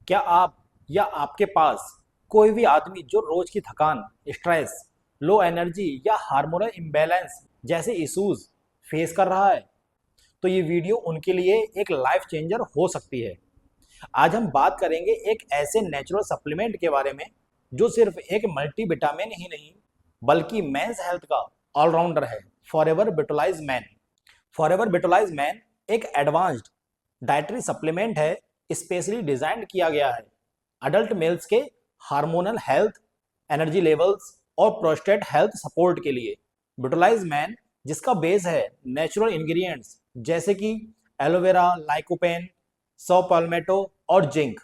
क्या आप या आपके पास कोई भी आदमी जो रोज की थकान, स्ट्रेस, लो एनर्जी या हार्मोनल इम्बैलेंस जैसे इश्यूज फेस कर रहा है, तो ये वीडियो उनके लिए एक लाइफ चेंजर हो सकती है। आज हम बात करेंगे एक ऐसे नेचुरल सप्लीमेंट के बारे में जो सिर्फ एक मल्टीविटामिन ही नहीं, बल्कि मेंस हेल्थ का ऑलराउंडर है। Forever vitalize man. Forever vitalize man एक एडवांस्ड डाइटरी सप्लीमेंट है, स्पेशली डिजाइन किया गया है अडल्ट मेल्स के हार्मोनल हेल्थ, एनर्जी लेवल्स और प्रोस्टेट हेल्थ सपोर्ट के लिए। विटलाइज मैन, जिसका बेस है नेचुरल इंग्रेडिएंट्स जैसे कि एलोवेरा, लाइकोपेन, सौ पाल्मेटो और जिंक।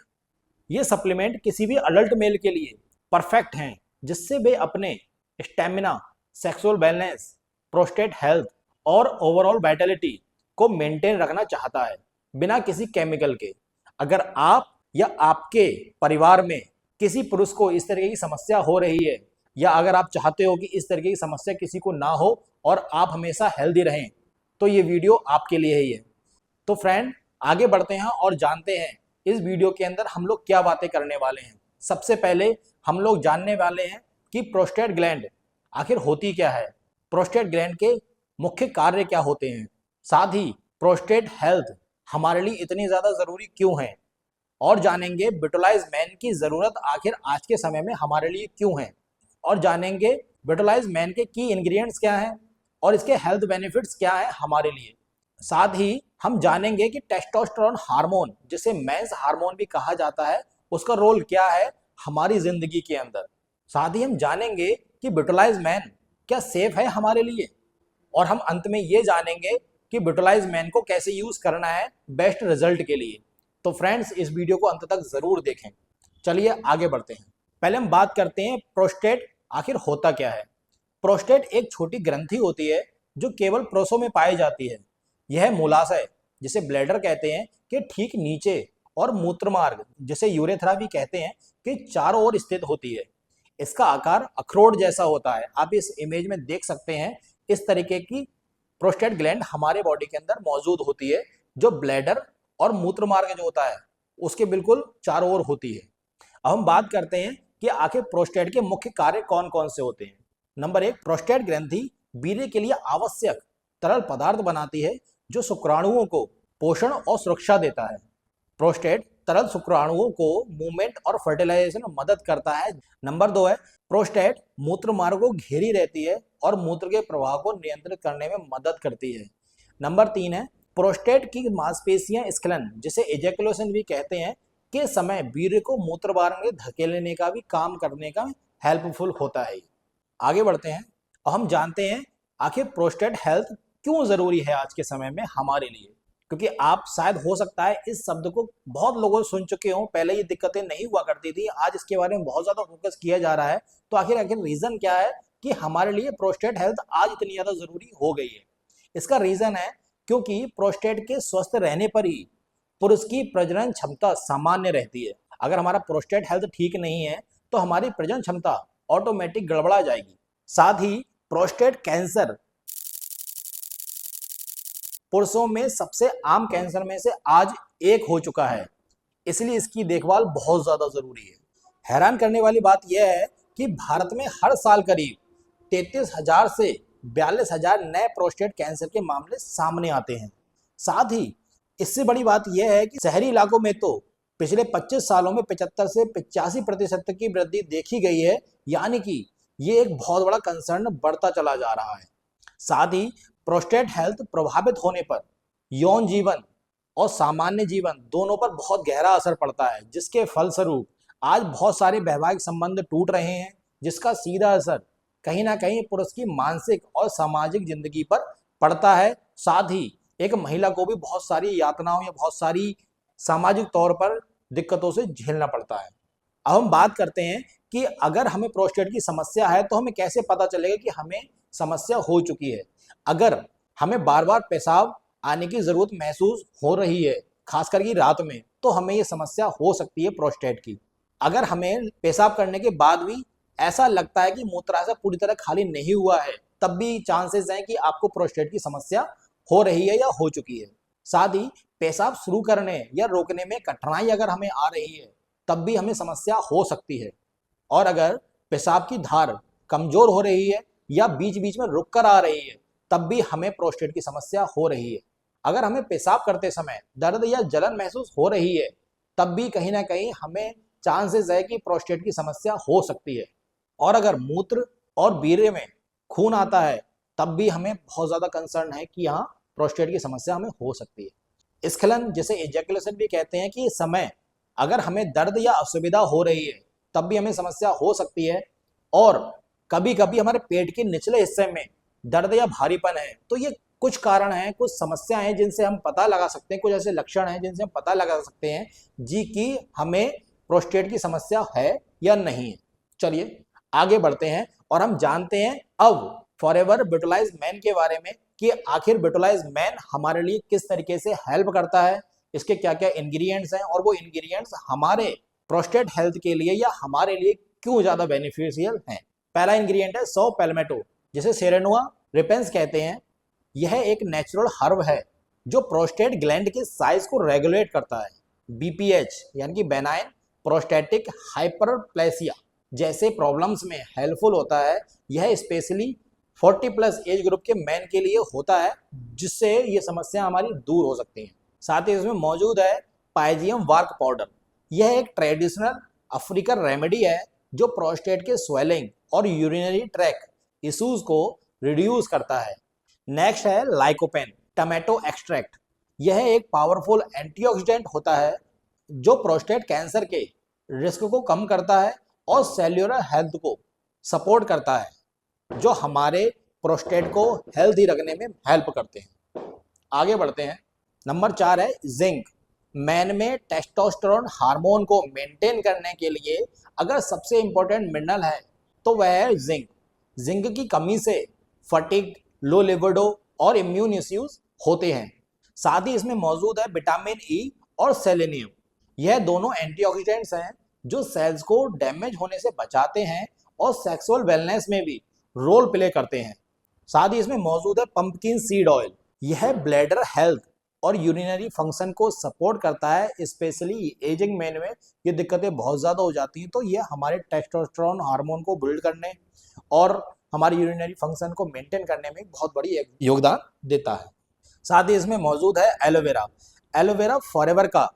ये सप्लीमेंट किसी भी अडल्ट मेल के लिए परफेक्ट हैं, जिससे वे अपने stamina, sexual balance, prostate health और ओवरऑल वाइटलिटी को मेंटेन रखना चाहता है, बिना किसी केमिकल के। अगर आप या आपके परिवार में किसी पुरुष को इस तरह की समस्या हो रही है, या अगर आप चाहते हो कि इस तरह की समस्या किसी को ना हो और आप हमेशा हेल्दी रहें, तो ये वीडियो आपके लिए ही है। तो फ्रेंड, आगे बढ़ते हैं और जानते हैं इस वीडियो के अंदर हम लोग क्या बातें करने वाले हैं। सबसे पहले हम लोग जानने वाले हैं कि प्रोस्टेट ग्लैंड आखिर होती क्या है, प्रोस्टेट ग्लैंड के मुख्य कार्य क्या होते हैं, साथ ही प्रोस्टेट हेल्थ हमारे लिए इतनी ज्यादा जरूरी क्यों है, और जानेंगे विटलाइज मैन की जरूरत आखिर आज के समय में हमारे लिए क्यों है, और जानेंगे विटलाइज मैन के की इंग्रेडिएंट्स क्या हैं और इसके हेल्थ बेनिफिट्स क्या हैं हमारे लिए। साथ ही हम जानेंगे कि टेस्टोस्टेरोन हार्मोन, जिसे मेंस हार्मोन भी कहा जाता है, उसका रोल क्या है हमारी जिंदगी के अंदर। साथ ही हम जानेंगे कि विटलाइज मैन क्या सेफ है हमारे लिए, और हम अंत में ये जानेंगे कि विटलाइज मैन को कैसे यूज करना है बेस्ट रिजल्ट के लिए। तो फ्रेंड्स, इस वीडियो को अंत तक जरूर देखें। चलिए आगे बढ़ते हैं। पहले हम बात करते हैं प्रोस्टेट आखिर होता क्या है। प्रोस्टेट एक छोटी ग्रंथि होती है जो केवल पुरुषों में पाई जाती है। यह मूलाशय, जिसे ब्लैडर कहते हैं, के ठीक नीचे और मूत्रमार्ग, जिसे यूरेथ्रा भी कहते हैं, के चारों ओर स्थित होती है। इसका आकार अखरोट जैसा होता है। आप इस इमेज में देख सकते हैं, इस तरीके की प्रोस्टेट ग्लैंड हमारे बॉडी के अंदर मौजूद होती है, जो ब्लैडर और मूत्रमार्ग जो होता है उसके बिल्कुल चारों ओर होती है। अब हम बात करते हैं कि आखिर प्रोस्टेट के मुख्य कार्य कौन कौन से होते हैं। नंबर एक, प्रोस्टेट ग्रंथि वीर्य के लिए आवश्यक तरल पदार्थ बनाती है, जो शुक्राणुओं को पोषण और सुरक्षा देता है। प्रोस्टेट तरल शुक्राणुओं को मूवमेंट और फर्टिलाइजेशन में मदद करता है। नंबर दो है, प्रोस्टेट मूत्र मार्ग को घेरी रहती है और मूत्र के प्रवाह को नियंत्रित करने में मदद करती है। नंबर तीन है, प्रोस्टेट की मांसपेशियां स्खलन, जिसे एजैकुलेशन भी कहते हैं, के समय वीर्य को मूत्र मार्ग में धकेलने का भी काम करने का हेल्पफुल होता है। आगे बढ़ते हैं और हम जानते हैं आखिर प्रोस्टेट हेल्थ क्यों जरूरी है आज के समय में हमारे लिए। क्योंकि आप शायद हो सकता है इस शब्द को बहुत लोगों सुन चुके हो, पहले ये दिक्कतें नहीं हुआ करती थी, आज इसके बारे में बहुत ज्यादा फोकस किया जा रहा है। तो आखिर आखिर रीजन क्या है कि हमारे लिए प्रोस्टेट हेल्थ आज इतनी ज्यादा जरूरी हो गई है। इसका रीजन है क्योंकि प्रोस्टेट के स्वस्थ रहने पर ही पुरुष की प्रजनन क्षमता सामान्य रहती है। अगर हमारा प्रोस्टेट हेल्थ ठीक नहीं है तो हमारी प्रजनन क्षमता ऑटोमेटिक गड़बड़ा जाएगी। साथ ही प्रोस्टेट कैंसर पुरुषों में सबसे आम कैंसर में से आज एक हो चुका है, इसलिए इसकी देखभाल बहुत ज्यादा जरूरी है। हैरान करने वाली बात यह है कि भारत में हर साल करीब 33,000 से 42,000 नए प्रोस्टेट कैंसर के मामले सामने आते हैं। साथ ही इससे बड़ी बात यह है कि शहरी इलाकों में तो पिछले 25 सालों में 75 से 85% तक की वृद्धि देखी गई है, यानी कि ये एक बहुत बड़ा कंसर्न बढ़ता चला जा रहा है। साथ ही प्रोस्टेट हेल्थ प्रभावित होने पर यौन जीवन और सामान्य जीवन दोनों पर बहुत गहरा असर पड़ता है, जिसके फलस्वरूप आज बहुत सारे वैवाहिक संबंध टूट रहे हैं, जिसका सीधा असर कहीं ना कहीं पुरुष की मानसिक और सामाजिक जिंदगी पर पड़ता है। साथ ही एक महिला को भी बहुत सारी यातनाओं या बहुत सारी सामाजिक तौर पर दिक्कतों से झेलना पड़ता है। अब हम बात करते हैं कि अगर हमें प्रोस्टेट की समस्या है तो हमें कैसे पता चलेगा कि हमें समस्या हो चुकी है। अगर हमें बार बार पेशाब आने की जरूरत महसूस हो रही है, खासकर की रात में, तो हमें ये समस्या हो सकती है प्रोस्टेट की। अगर हमें पेशाब करने के बाद भी ऐसा लगता है कि मूत्राशय पूरी तरह खाली नहीं हुआ है, तब भी चांसेस हैं कि आपको प्रोस्टेट की समस्या हो रही है या हो चुकी है। साथ ही पेशाब शुरू करने या रोकने में कठिनाई अगर हमें आ रही है, तब भी हमें समस्या हो सकती है। और अगर पेशाब की धार कमजोर हो रही है या बीच बीच में रुक कर आ रही है, तब भी हमें प्रोस्टेट की समस्या हो रही है। अगर हमें पेशाब करते समय दर्द या जलन महसूस हो रही है, तब भी कहीं ना कहीं हमें चांसेस है कि प्रोस्टेट की समस्या हो सकती है। और अगर मूत्र और वीर्य में खून आता है, तब भी हमें बहुत ज़्यादा कंसर्न है कि यहाँ प्रोस्टेट की समस्या हमें हो सकती है। स्खलन, जिसे एजैकुलेशन भी कहते हैं, कि इस समय अगर हमें दर्द या असुविधा हो रही है, तब भी हमें समस्या हो सकती है। और कभी कभी हमारे पेट के निचले हिस्से में दर्द या भारीपन है। तो ये कुछ कारण हैं, कुछ समस्याएं हैं जिनसे हम पता लगा सकते हैं, कुछ ऐसे लक्षण हैं जिनसे हम पता लगा सकते हैं जी कि हमें प्रोस्टेट की समस्या है या नहीं है। चलिए आगे बढ़ते हैं और हम जानते हैं अब फॉरएवर विटुलाइज मैन के बारे में कि आखिर विटुलाइज मैन हमारे लिए किस तरीके से हेल्प करता है, इसके क्या क्या इंग्रेडिएंट्स हैं और वो इंग्रेडिएंट्स हमारे प्रोस्टेट हेल्थ के लिए या हमारे लिए क्यों ज्यादा बेनिफिशियल हैं। पहला इंग्रेडिएंट है सौ पैल्मेटो, जिसे सेरेनुआ रिपेंस कहते हैं। यह एक नेचुरल हर्ब है जो प्रोस्टेट ग्लैंड के साइज को रेगुलेट करता है। बीपीएच यानी कि बेनाइन प्रोस्टेटिक हाइपरप्लेसिया जैसे प्रॉब्लम्स में हेल्पफुल होता है। यह स्पेशली 40 प्लस एज ग्रुप के मैन के लिए होता है, जिससे ये समस्या हमारी दूर हो सकती है। साथ ही इसमें मौजूद है पाइजियम वार्क पाउडर। यह एक ट्रेडिशनल अफ्रीकन रेमेडी है जो प्रोस्टेट के स्वेलिंग और यूरिनरी ट्रैक इश्यूज को रिड्यूस करता है। नेक्स्ट है लाइकोपेन टमेटो एक्सट्रैक्ट। यह एक पावरफुल एंटीऑक्सीडेंट होता है जो प्रोस्टेट कैंसर के रिस्क को कम करता है और सेल्यूलर हेल्थ को सपोर्ट करता है, जो हमारे प्रोस्टेट को हेल्दी रखने में हेल्प करते हैं। आगे बढ़ते हैं। नंबर 4 है जिंक। मैन में टेस्टोस्टेरोन हार्मोन को मेंटेन करने के लिए अगर सबसे इंपॉर्टेंट मिनरल है तो वह है जिंक। जिंक की कमी से फटीग, लो लिबिडो और इम्यून इश्यूज होते हैं। साथ ही इसमें मौजूद है विटामिन ई और सेलेनियम। यह दोनों एंटीऑक्सीडेंट्स हैं जो सेल्स को डैमेज होने से बचाते हैं और सेक्सुअल वेलनेस में भी रोल प्ले करते हैं। साथ ही इसमें मौजूद है पंपकिन सीड ऑयल। यह ब्लैडर हेल्थ और यूरिनरी फंक्शन को सपोर्ट करता है। स्पेशली एजिंग मैन में ये दिक्कतें बहुत ज़्यादा हो जाती हैं, तो ये हमारे टेस्टोस्टेरोन हार्मोन को बिल्ड करने और हमारी यूरिनरी फंक्शन को मेंटेन करने में बहुत बड़ी योगदान देता है। साथ ही इसमें मौजूद है एलोवेरा। एलोवेरा फॉरएवर का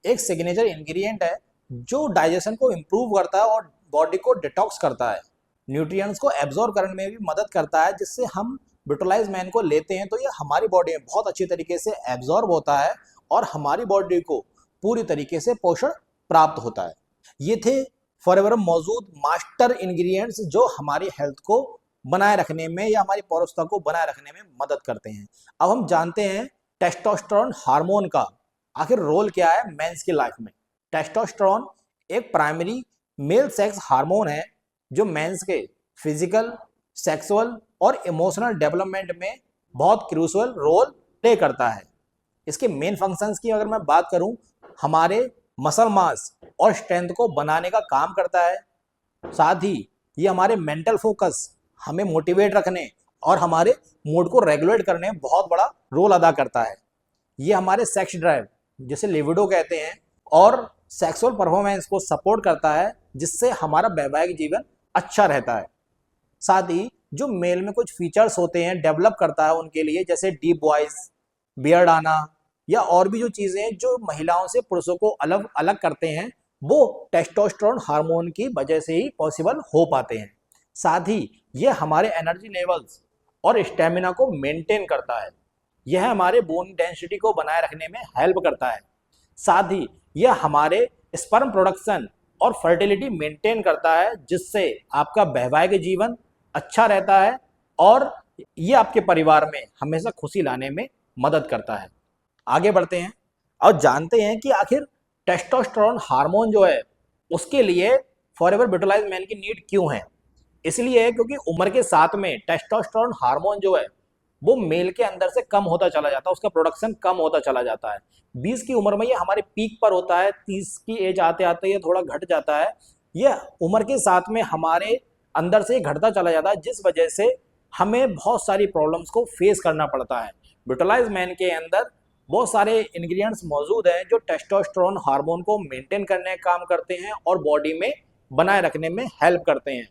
एक सिग्नेचर इंग्रेडिएंट है जो डाइजेशन को इम्प्रूव करता है और बॉडी को डिटॉक्स करता है। न्यूट्रिएंट्स को एब्जॉर्ब करने में भी मदद करता है, जिससे हम विटुलाइज मैन को लेते हैं तो ये हमारी बॉडी में बहुत अच्छी तरीके से एब्जॉर्ब होता है और हमारी बॉडी को पूरी तरीके से पोषण प्राप्त होता है। ये थे फॉरएवर मौजूद मास्टर इंग्रेडिएंट्स जो हमारी हेल्थ को बनाए रखने में या हमारी पौरुषता को बनाए रखने में मदद करते हैं। अब हम जानते हैं टेस्टोस्टेरोन हार्मोन का आखिर रोल क्या है मेंस की लाइफ में। टेस्टोस्टेरोन एक प्राइमरी मेल सेक्स हार्मोन है जो मेंस के फिजिकल, सेक्सुअल और इमोशनल डेवलपमेंट में बहुत क्रूशियल रोल प्ले करता है। इसके मेन फंक्शंस की अगर मैं बात करूं, हमारे मसल मास और स्ट्रेंथ को बनाने का काम करता है। साथ ही ये हमारे मेंटल फोकस, हमें मोटिवेट रखने और हमारे मूड को रेगुलेट करने में बहुत बड़ा रोल अदा करता है। ये हमारे सेक्स ड्राइव, जिसे लिबिडो कहते हैं, और सेक्सुअल परफॉर्मेंस को सपोर्ट करता है, जिससे हमारा वैवाहिक जीवन अच्छा रहता है। साथ ही जो मेल में कुछ फीचर्स होते हैं डेवलप करता है उनके लिए, जैसे डीप वॉइस, बियर्ड आना या और भी जो चीज़ें जो महिलाओं से पुरुषों को अलग अलग करते हैं, वो टेस्टोस्टेरोन हार्मोन की वजह से ही पॉसिबल हो पाते हैं। साथ ही ये हमारे एनर्जी लेवल्स और स्टेमिना को मेंटेन करता है। यह हमारे बोन डेंसिटी को बनाए रखने में हेल्प करता है। साथ ही यह हमारे स्पर्म प्रोडक्शन और फर्टिलिटी मेंटेन करता है, जिससे आपका वैवाहिक जीवन अच्छा रहता है और ये आपके परिवार में हमेशा खुशी लाने में मदद करता है। आगे बढ़ते हैं और जानते हैं कि आखिर टेस्टोस्टेरोन हार्मोन जो है उसके लिए फॉरएवर विटुलाइज मैन की नीड क्यों है। इसलिए क्योंकि उम्र के साथ में टेस्टोस्टेरोन हार्मोन जो है वो मेल के अंदर से कम होता चला जाता है, उसका प्रोडक्शन कम होता चला जाता है। 20 की उम्र में ये हमारे पीक पर होता है, 30 की एज आते आते ये थोड़ा घट जाता है। ये उम्र के साथ में हमारे अंदर से घटता चला जाता है, जिस वजह से हमें बहुत सारी प्रॉब्लम्स को फेस करना पड़ता है। विटुलाइज मैन के अंदर बहुत सारे इंग्रेडिएंट्स मौजूद हैं जो टेस्टोस्टेरोन हार्मोन को मेंटेन करने का काम करते हैं और बॉडी में बनाए रखने में हेल्प करते हैं,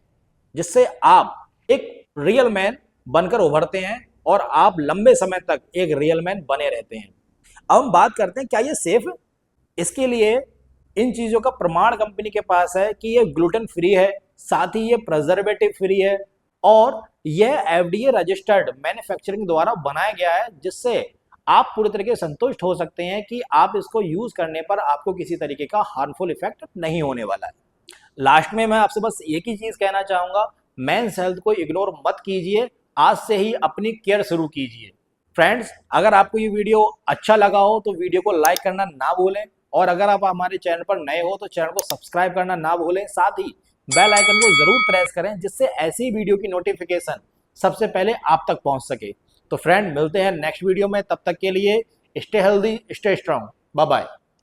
जिससे आप एक रियल मैन बनकर उभरते हैं और आप लंबे समय तक एक रियल मैन बने रहते हैं। अब हम बात करते हैं क्या ये सेफ है। इसके लिए इन चीजों का प्रमाण कंपनी के पास है कि ये ग्लूटेन फ्री है, साथ ही ये प्रिजर्वेटिव फ्री है और यह एफडीए रजिस्टर्ड मैन्युफैक्चरिंग द्वारा बनाया गया है, जिससे आप पूरी तरीके से संतुष्ट हो सकते हैं कि आप इसको यूज करने पर आपको किसी तरीके का हार्मफुल इफेक्ट नहीं होने वाला है। लास्ट में मैं आपसे बस एक ही चीज कहना चाहूंगा, मेंस हेल्थ को इग्नोर मत कीजिए, आज से ही अपनी केयर शुरू कीजिए। फ्रेंड्स, अगर आपको ये वीडियो अच्छा लगा हो तो वीडियो को लाइक करना ना भूलें और अगर आप हमारे चैनल पर नए हो तो चैनल को सब्सक्राइब करना ना भूलें, साथ ही बेल आइकन को जरूर प्रेस करें जिससे ऐसी वीडियो की नोटिफिकेशन सबसे पहले आप तक पहुंच सके। तो फ्रेंड, मिलते हैं नेक्स्ट वीडियो में, तब तक के लिए stay healthy, stay strong, bye bye.